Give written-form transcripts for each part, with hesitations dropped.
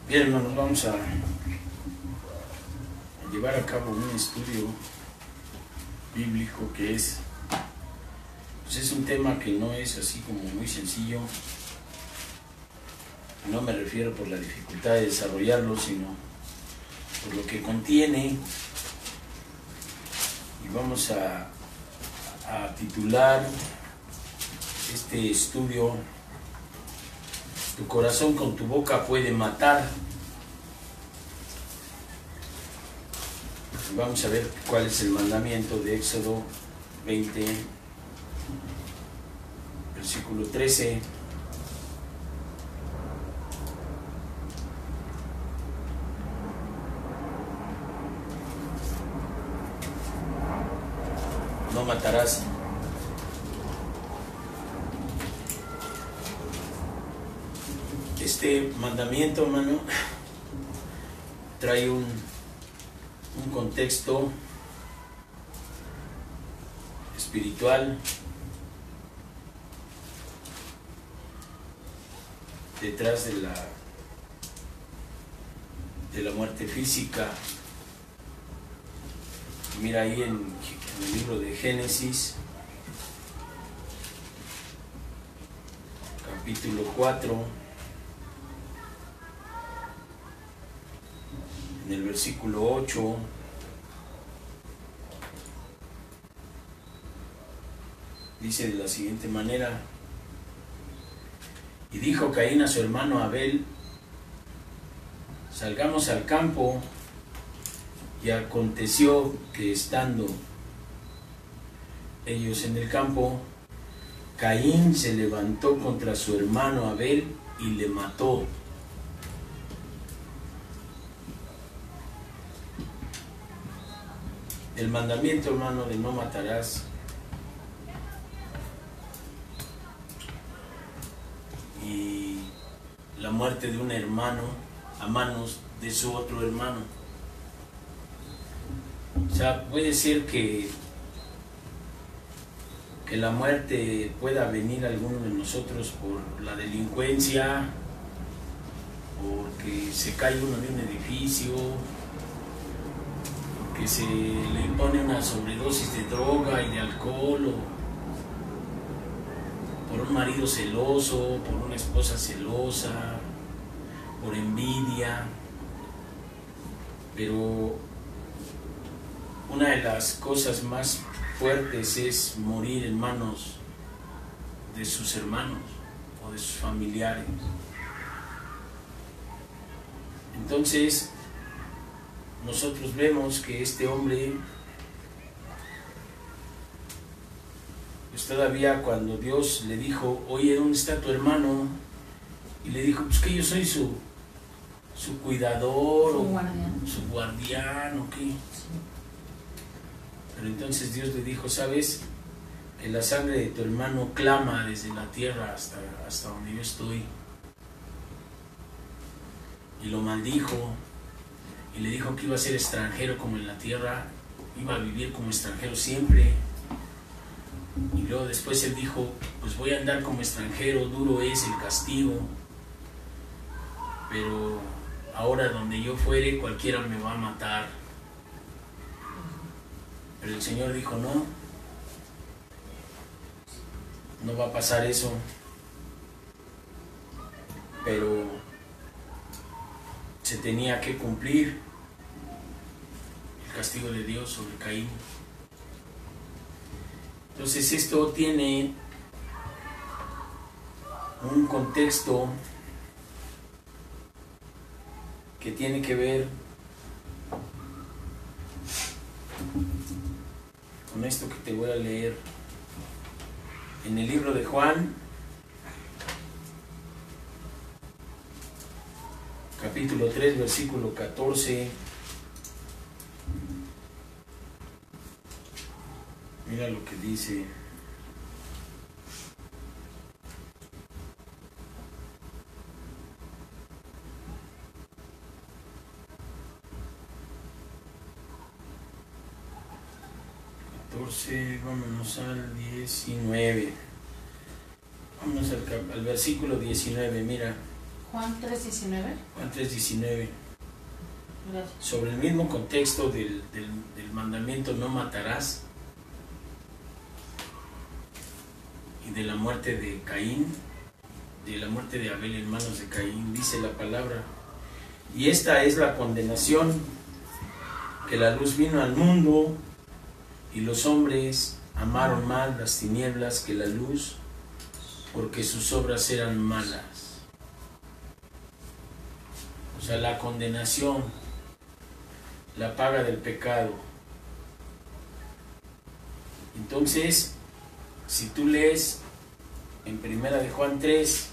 Bien, hermanos, vamos a llevar a cabo un estudio bíblico que es un tema que no es así como muy sencillo. No me refiero por la dificultad de desarrollarlo, sino por lo que contiene. Y vamos a titular este estudio: Tu corazón con tu boca puede matar. Y vamos a ver cuál es el mandamiento de Éxodo 20, versículo 13. No matarás. Este mandamiento, hermano, trae un contexto espiritual detrás de la muerte física. Mira ahí en el libro de Génesis, capítulo 4, en el versículo 8, dice de la siguiente manera: y dijo Caín a su hermano Abel, salgamos al campo. Y aconteció que estando ellos en el campo, Caín se levantó contra su hermano Abel y le mató. El mandamiento, hermano, de no matarás, y la muerte de un hermano a manos de su otro hermano. O sea, puede ser que la muerte pueda venir a alguno de nosotros por la delincuencia, porque se cae uno de un edificio, que se le impone una sobredosis de droga y de alcohol, o por un marido celoso, por una esposa celosa, por envidia. Pero una de las cosas más fuertes es morir en manos de sus hermanos o de sus familiares. Entonces, nosotros vemos que este hombre, pues todavía cuando Dios le dijo, oye, ¿dónde está tu hermano? Y le dijo, pues que yo soy su cuidador, su guardián, ¿o qué? Pero entonces Dios le dijo, ¿sabes? Que la sangre de tu hermano clama desde la tierra hasta donde yo estoy. Y lo maldijo, y le dijo que iba a ser extranjero como en la tierra, iba a vivir como extranjero siempre. Y luego después él dijo, pues voy a andar como extranjero, duro es el castigo, pero ahora donde yo fuere cualquiera me va a matar. Pero el Señor dijo, no va a pasar eso. Pero se tenía que cumplir el castigo de Dios sobre Caín. Entonces esto tiene un contexto que tiene que ver con esto que te voy a leer en el libro de Juan, capítulo 3, versículo 14. Mira lo que dice. Vámonos al 19. Vámonos al versículo 19. Mira, Juan 3:19. Juan 3:19. Gracias. Sobre el mismo contexto del mandamiento no matarás y de la muerte de Caín, de la muerte de Abel en manos de Caín, dice la palabra: y esta es la condenación, que la luz vino al mundo y los hombres amaron más las tinieblas que la luz, porque sus obras eran malas. O sea, la condenación, la paga del pecado. Entonces, si tú lees en Primera de Juan 3,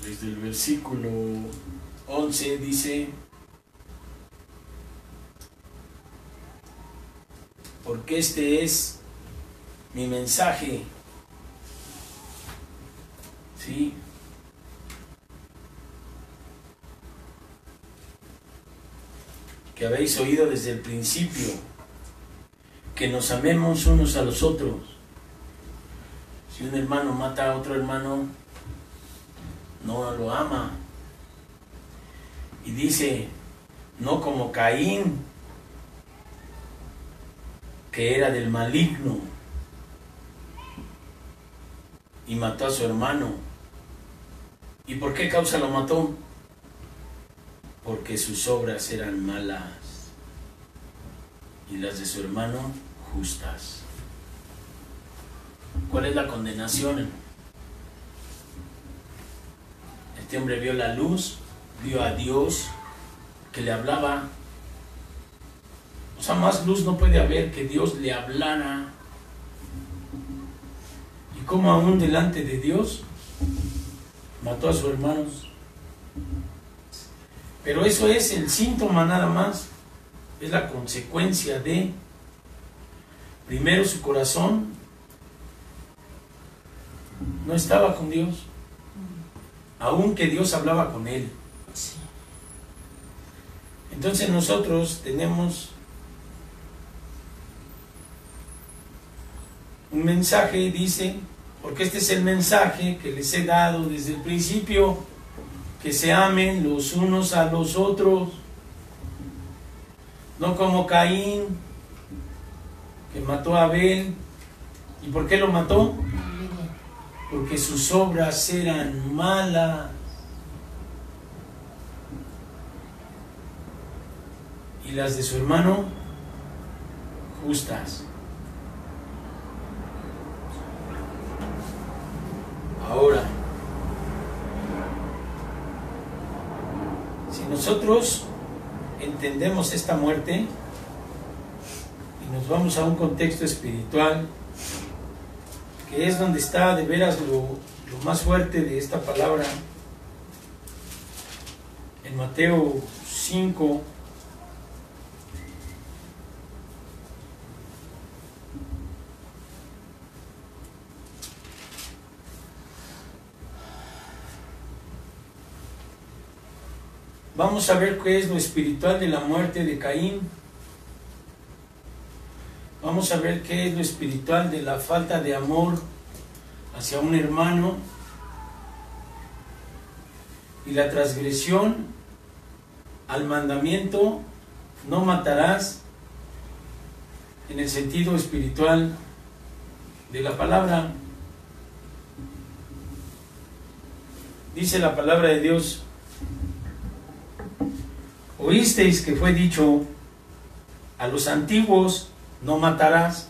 desde el versículo 11 dice: porque este es mi mensaje, ¿sí? Que habéis oído desde el principio, que nos amemos unos a los otros. Si un hermano mata a otro hermano, no lo ama. Y dice, no como Caín, que era del maligno y mató a su hermano. ¿Y por qué causa lo mató? Porque sus obras eran malas y las de su hermano justas. ¿Cuál es la condenación? Este hombre vio la luz, vio a Dios que le hablaba. O sea, más luz no puede haber que Dios le hablara. Y como aún delante de Dios mató a sus hermanos. Pero eso es el síntoma nada más. Es la consecuencia de, primero, su corazón no estaba con Dios, aunque Dios hablaba con él. Entonces nosotros tenemos un mensaje, dice, porque este es el mensaje que les he dado desde el principio, que se amen los unos a los otros, no como Caín, que mató a Abel. ¿Y por qué lo mató? Porque sus obras eran malas. Y las de su hermano, justas. Ahora, si nosotros entendemos esta muerte y nos vamos a un contexto espiritual, que es donde está de veras lo más fuerte de esta palabra, en Mateo 5, vamos a ver qué es lo espiritual de la muerte de Caín. Vamos a ver qué es lo espiritual de la falta de amor hacia un hermano y la transgresión al mandamiento no matarás en el sentido espiritual de la palabra. Dice la palabra de Dios: oísteis que fue dicho a los antiguos, no matarás,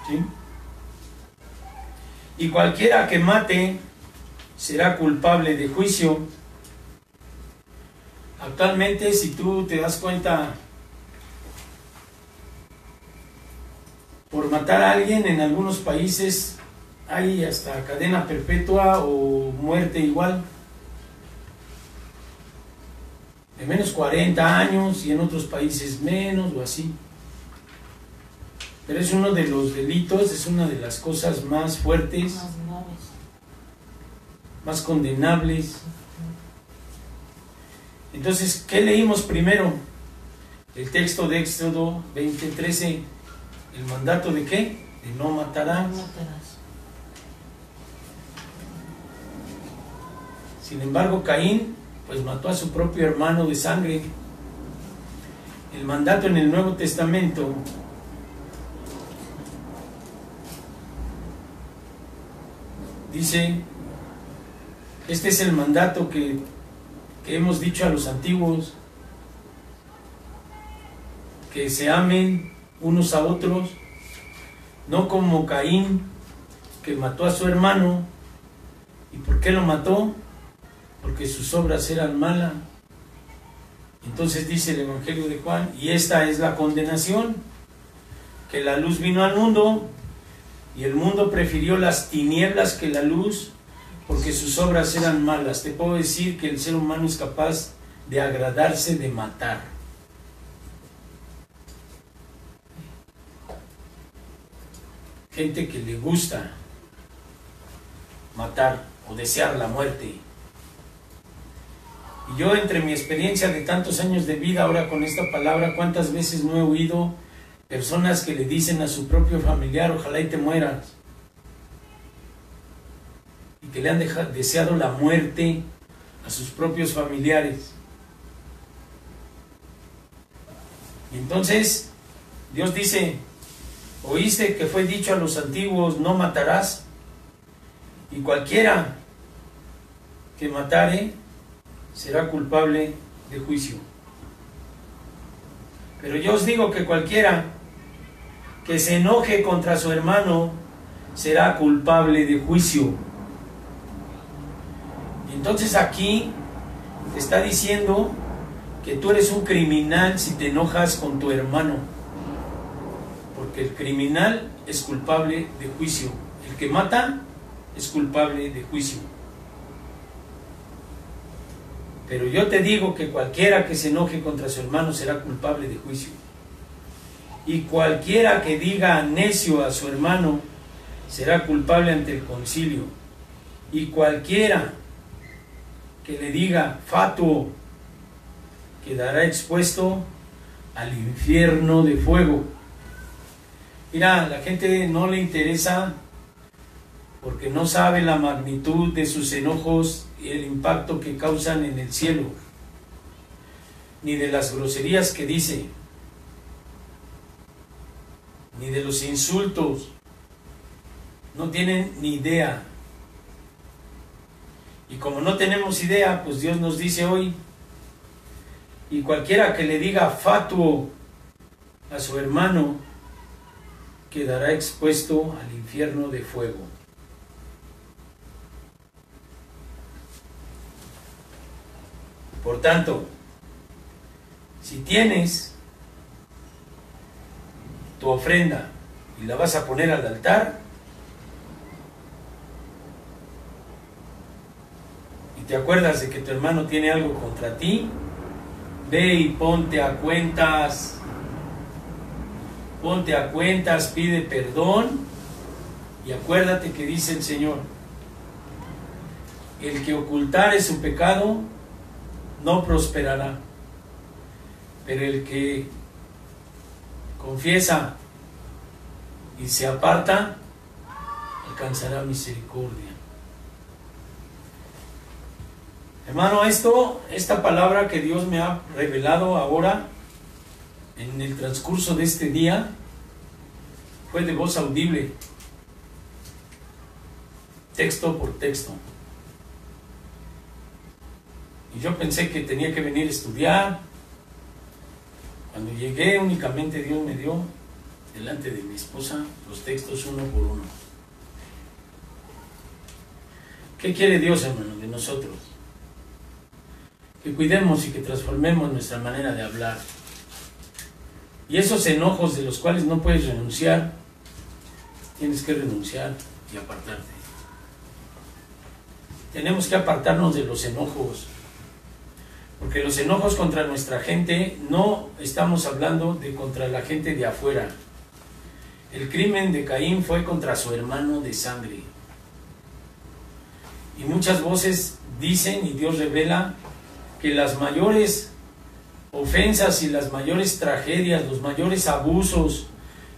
¿sí? Y cualquiera que mate será culpable de juicio. Actualmente, si tú te das cuenta, por matar a alguien en algunos países hay hasta cadena perpetua o muerte igual, de menos 40 años, y en otros países menos o así. Pero es uno de los delitos, es una de las cosas más fuertes, más condenables. Entonces, ¿qué leímos primero? El texto de Éxodo 20:13. ¿El mandato de qué? De no matarás. No matarás. Sin embargo, Caín pues mató a su propio hermano de sangre. El mandato en el Nuevo Testamento dice, este es el mandato que hemos dicho a los antiguos, que se amen unos a otros, no como Caín, que mató a su hermano. ¿Y por qué lo mató? Porque sus obras eran malas. Entonces dice el Evangelio de Juan, y esta es la condenación, que la luz vino al mundo, y el mundo prefirió las tinieblas que la luz, porque sus obras eran malas. Te puedo decir que el ser humano es capaz de agradarse de matar. Gente que le gusta matar o desear la muerte. Y yo, entre mi experiencia de tantos años de vida, ahora con esta palabra, ¿cuántas veces no he oído personas que le dicen a su propio familiar, ojalá y te mueras? Y que le han deseado la muerte a sus propios familiares. Y entonces, Dios dice, oíste que fue dicho a los antiguos, no matarás, y cualquiera que matare será culpable de juicio. Pero yo os digo que cualquiera que se enoje contra su hermano será culpable de juicio. Y entonces aquí te está diciendo que tú eres un criminal si te enojas con tu hermano, porque el criminal es culpable de juicio. El que mata es culpable de juicio. Pero yo te digo que cualquiera que se enoje contra su hermano será culpable de juicio. Y cualquiera que diga necio a su hermano será culpable ante el concilio. Y cualquiera que le diga fatuo quedará expuesto al infierno de fuego. Mira, a la gente no le interesa porque no sabe la magnitud de sus enojos y el impacto que causan en el cielo, ni de las groserías que dice, ni de los insultos. No tienen ni idea. Y como no tenemos idea, pues Dios nos dice hoy, y cualquiera que le diga fatuo a su hermano quedará expuesto al infierno de fuego. Por tanto, si tienes tu ofrenda y la vas a poner al altar, y te acuerdas de que tu hermano tiene algo contra ti, ve y ponte a cuentas, pide perdón, y acuérdate que dice el Señor, el que ocultare su pecado no prosperará, pero el que confiesa y se aparta alcanzará misericordia. Hermano, esta palabra que Dios me ha revelado ahora en el transcurso de este día fue de voz audible, texto por texto. Y yo pensé que tenía que venir a estudiar. Cuando llegué, únicamente Dios me dio, delante de mi esposa, los textos uno por uno. ¿Qué quiere Dios, hermano, de nosotros? Que cuidemos y que transformemos nuestra manera de hablar. Y esos enojos de los cuales no puedes renunciar, tienes que renunciar y apartarte. Tenemos que apartarnos de los enojos. Porque los enojos contra nuestra gente, no estamos hablando de contra la gente de afuera. El crimen de Caín fue contra su hermano de sangre. Y muchas voces dicen, y Dios revela, que las mayores ofensas y las mayores tragedias, los mayores abusos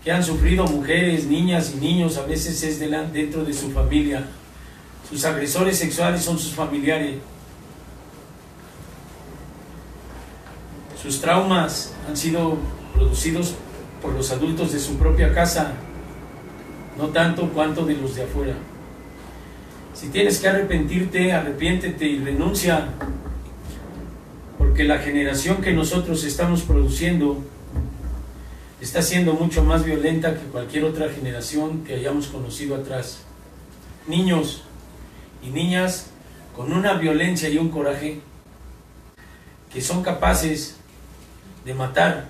que han sufrido mujeres, niñas y niños, a veces es dentro de su familia. Sus agresores sexuales son sus familiares. Sus traumas han sido producidos por los adultos de su propia casa, no tanto cuanto de los de afuera. Si tienes que arrepentirte, arrepiéntete y renuncia, porque la generación que nosotros estamos produciendo está siendo mucho más violenta que cualquier otra generación que hayamos conocido atrás. Niños y niñas con una violencia y un coraje que son capaces de matar.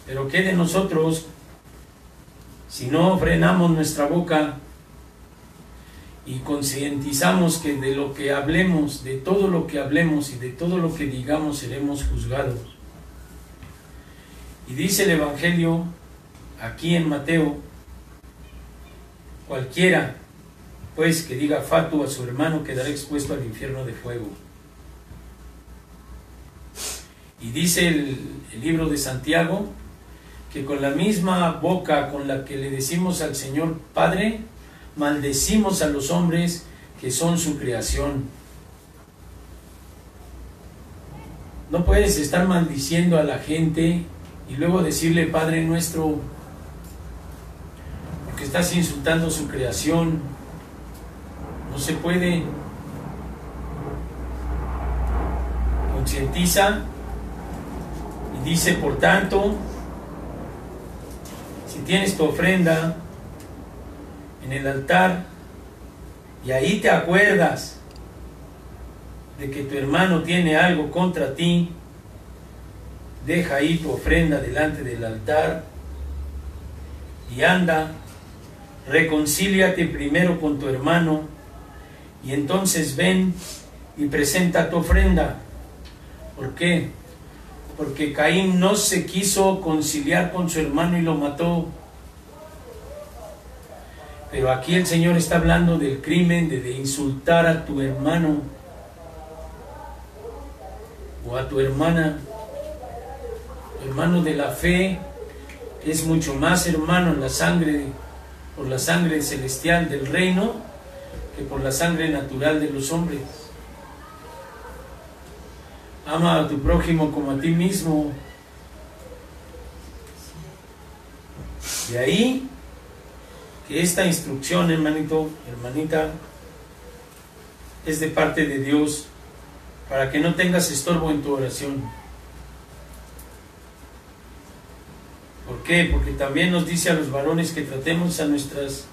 Pero ¿qué de nosotros si no frenamos nuestra boca y concientizamos que de lo que hablemos, de todo lo que hablemos y de todo lo que digamos seremos juzgados? Y dice el Evangelio aquí en Mateo: cualquiera pues que diga fatu a su hermano quedará expuesto al infierno de fuego. Y dice el libro de Santiago que con la misma boca con la que le decimos al Señor Padre, maldecimos a los hombres que son su creación. No puedes estar maldiciendo a la gente y luego decirle Padre nuestro, porque estás insultando su creación. No se puede. Concientiza y dice, por tanto, si tienes tu ofrenda en el altar y ahí te acuerdas de que tu hermano tiene algo contra ti, deja ahí tu ofrenda delante del altar y anda, reconcíliate primero con tu hermano y entonces ven y presenta tu ofrenda. ¿Por qué? Porque Caín no se quiso conciliar con su hermano y lo mató. Pero aquí el Señor está hablando del crimen de insultar a tu hermano o a tu hermana. Tu hermano de la fe es mucho más hermano en la sangre, por la sangre celestial del reino, que por la sangre natural de los hombres. Ama a tu prójimo como a ti mismo. De ahí que esta instrucción, hermanito, hermanita, es de parte de Dios para que no tengas estorbo en tu oración. ¿Por qué? Porque también nos dice a los varones que tratemos a nuestras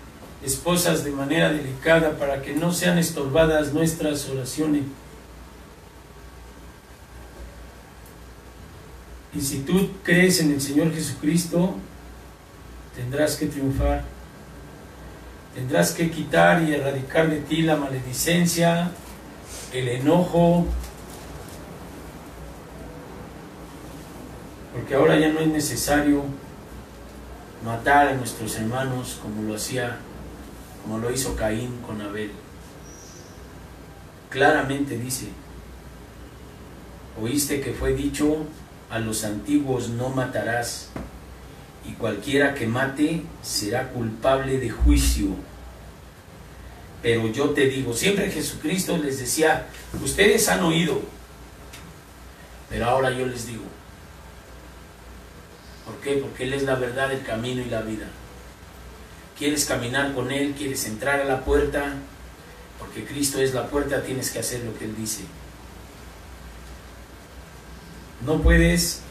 esposas de manera delicada para que no sean estorbadas nuestras oraciones. Y si tú crees en el Señor Jesucristo, tendrás que triunfar. Tendrás que quitar y erradicar de ti la maledicencia, el enojo, porque ahora ya no es necesario matar a nuestros hermanos como lo hizo Caín con Abel. Claramente dice: oíste que fue dicho a los antiguos, no matarás, y cualquiera que mate será culpable de juicio. Pero yo te digo, siempre Jesucristo les decía, ustedes han oído, pero ahora yo les digo. ¿Por qué? Porque Él es la verdad, el camino y la vida. ¿Quieres caminar con Él? ¿Quieres entrar a la puerta? Porque Cristo es la puerta, tienes que hacer lo que Él dice. No puedes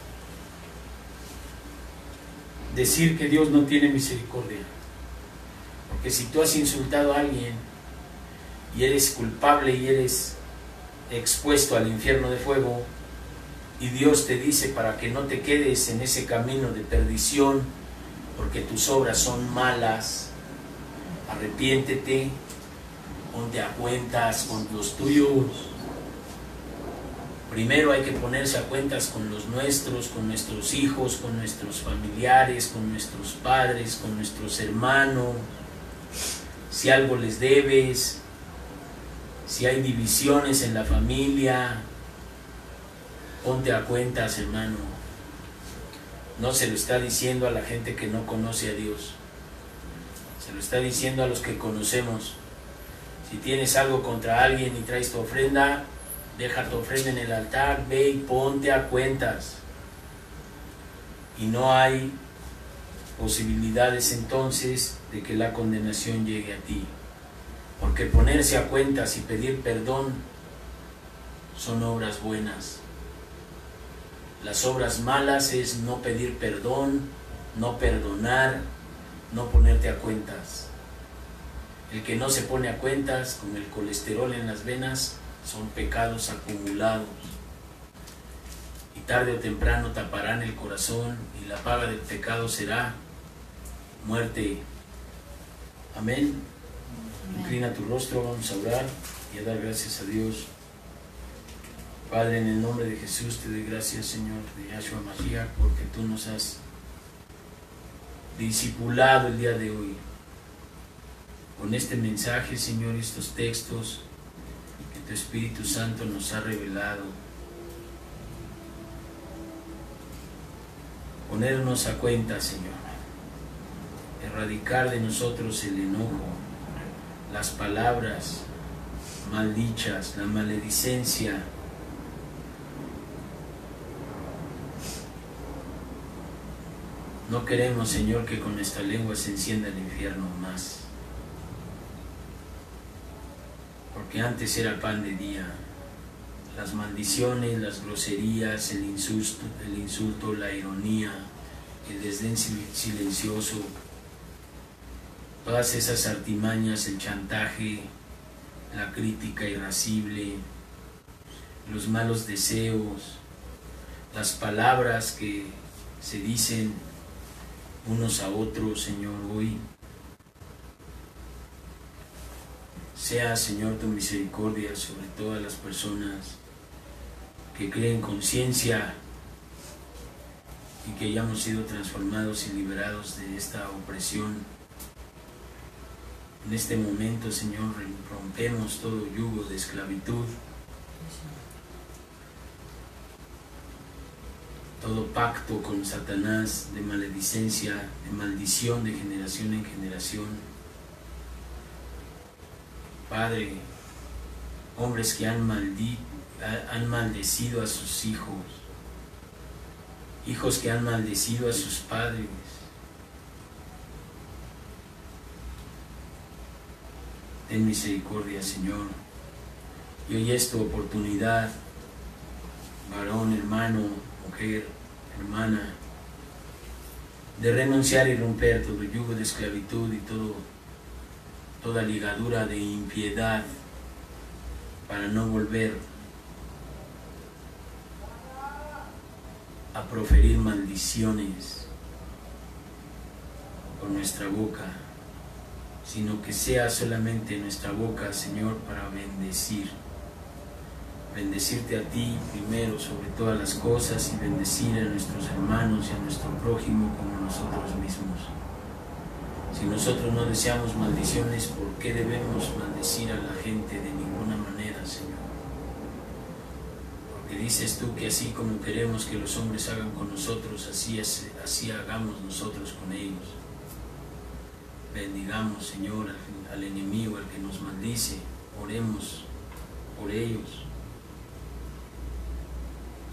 decir que Dios no tiene misericordia. Porque si tú has insultado a alguien y eres culpable y eres expuesto al infierno de fuego, y Dios te dice para que no te quedes en ese camino de perdición, porque tus obras son malas, arrepiéntete, ponte a cuentas con los tuyos. Primero hay que ponerse a cuentas con los nuestros, con nuestros hijos, con nuestros familiares, con nuestros padres, con nuestros hermanos. Si algo les debes, Si hay divisiones en la familia, ponte a cuentas, hermano. No se lo está diciendo a la gente que no conoce a Dios. Se lo está diciendo a los que conocemos. Si tienes algo contra alguien y traes tu ofrenda, deja tu ofrenda en el altar, ve y ponte a cuentas. Y no hay posibilidades entonces de que la condenación llegue a ti. Porque ponerse a cuentas y pedir perdón son obras buenas. Las obras malas es no pedir perdón, no perdonar, no ponerte a cuentas. El que no se pone a cuentas, con el colesterol en las venas, son pecados acumulados. Y tarde o temprano taparán el corazón y la paga del pecado será muerte. Amén. Inclina tu rostro, vamos a orar y a dar gracias a Dios. Padre, en el nombre de Jesús te doy gracias, Señor, de Yahshua Mashiach, porque tú nos has discipulado el día de hoy con este mensaje, Señor, estos textos que tu Espíritu Santo nos ha revelado. Ponernos a cuenta, Señor, erradicar de nosotros el enojo, las palabras maldichas, la maledicencia. No queremos, Señor, que con nuestra lengua se encienda el infierno más. Porque antes era pan de día. Las maldiciones, las groserías, el insulto, la ironía, el desdén silencioso, todas esas artimañas, el chantaje, la crítica irascible, los malos deseos, las palabras que se dicen unos a otros, Señor, hoy. Sea, Señor, tu misericordia sobre todas las personas que creen conciencia y que hayamos sido transformados y liberados de esta opresión. En este momento, Señor, rompemos todo yugo de esclavitud, todo pacto con Satanás de maledicencia, de maldición de generación en generación. Padre, hombres que han maldecido a sus hijos, hijos que han maldecido a sus padres. Ten misericordia, Señor. Y hoy es tu oportunidad, varón, hermano, mujer, hermana, de renunciar y romper todo yugo de esclavitud y toda ligadura de impiedad para no volver a proferir maldiciones con nuestra boca, sino que sea solamente nuestra boca, Señor, para bendecirte a ti primero sobre todas las cosas y bendecir a nuestros hermanos y a nuestro prójimo como nosotros mismos. Si nosotros no deseamos maldiciones, ¿por qué debemos maldecir a la gente de ninguna manera, Señor? Porque dices tú que así como queremos que los hombres hagan con nosotros, así hagamos nosotros con ellos. Bendigamos, Señor, al enemigo, al que nos maldice. Oremos por ellos.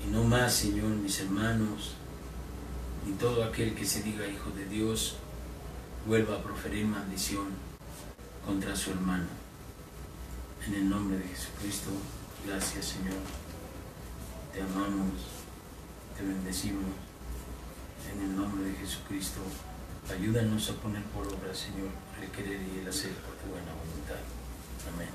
Y no más, Señor, mis hermanos, ni todo aquel que se diga hijo de Dios, vuelva a proferir maldición contra su hermano. En el nombre de Jesucristo, gracias, Señor. Te amamos, te bendecimos. En el nombre de Jesucristo, ayúdanos a poner por obra, Señor, el querer y el hacer por tu buena voluntad. Amén.